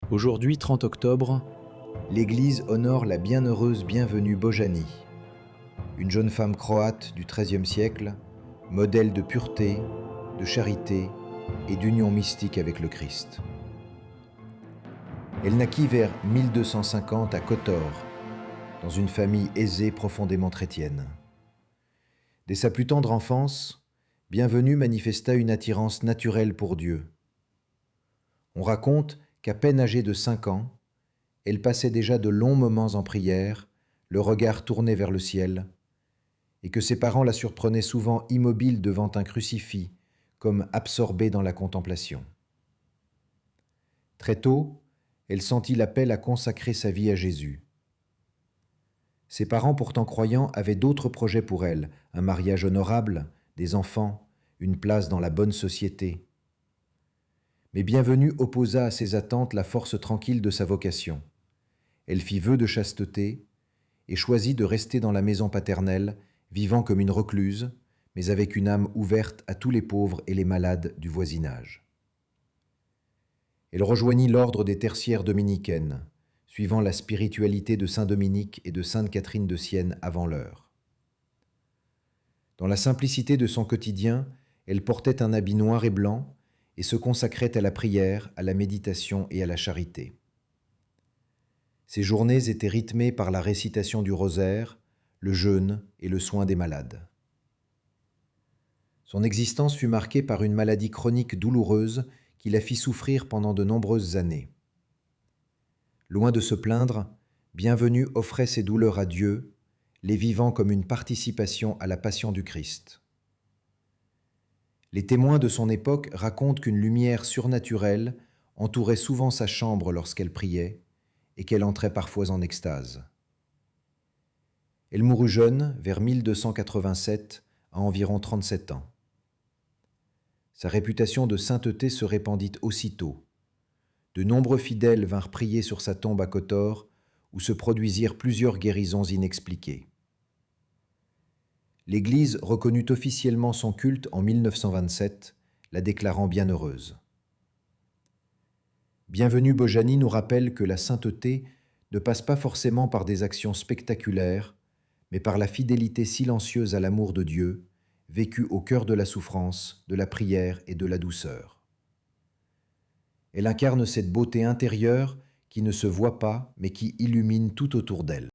Aujourd'hui, 30 octobre, l'Église honore la bienheureuse Bienvenue Bojani, une jeune femme croate du XIIIe siècle, modèle de pureté, de charité et d'union mystique avec le Christ. Elle naquit vers 1250 à Kotor, dans une famille aisée profondément chrétienne. Dès sa plus tendre enfance, Bienvenue manifesta une attirance naturelle pour Dieu. On raconte qu'à peine âgée de 5 ans, elle passait déjà de longs moments en prière, le regard tourné vers le ciel, et que ses parents la surprenaient souvent immobile devant un crucifix, comme absorbée dans la contemplation. Très tôt, elle sentit l'appel à consacrer sa vie à Jésus. Ses parents, pourtant croyants, avaient d'autres projets pour elle, un mariage honorable, des enfants, une place dans la bonne société. Mais Bienvenue opposa à ces attentes la force tranquille de sa vocation. Elle fit vœu de chasteté et choisit de rester dans la maison paternelle, vivant comme une recluse, mais avec une âme ouverte à tous les pauvres et les malades du voisinage. Elle rejoignit l'ordre des tertiaires dominicaines, suivant la spiritualité de saint Dominique et de sainte Catherine de Sienne avant l'heure. Dans la simplicité de son quotidien, elle portait un habit noir et blanc et se consacrait à la prière, à la méditation et à la charité. Ses journées étaient rythmées par la récitation du rosaire, le jeûne et le soin des malades. Son existence fut marquée par une maladie chronique douloureuse qui la fit souffrir pendant de nombreuses années. Loin de se plaindre, Bienvenue offrait ses douleurs à Dieu, les vivant comme une participation à la passion du Christ. Les témoins de son époque racontent qu'une lumière surnaturelle entourait souvent sa chambre lorsqu'elle priait et qu'elle entrait parfois en extase. Elle mourut jeune, vers 1287, à environ 37 ans. Sa réputation de sainteté se répandit aussitôt. De nombreux fidèles vinrent prier sur sa tombe à Kotor, où se produisirent plusieurs guérisons inexpliquées. L'Église reconnut officiellement son culte en 1927, la déclarant bienheureuse. Bienvenue Bojani nous rappelle que la sainteté ne passe pas forcément par des actions spectaculaires, mais par la fidélité silencieuse à l'amour de Dieu, vécue au cœur de la souffrance, de la prière et de la douceur. Elle incarne cette beauté intérieure qui ne se voit pas, mais qui illumine tout autour d'elle.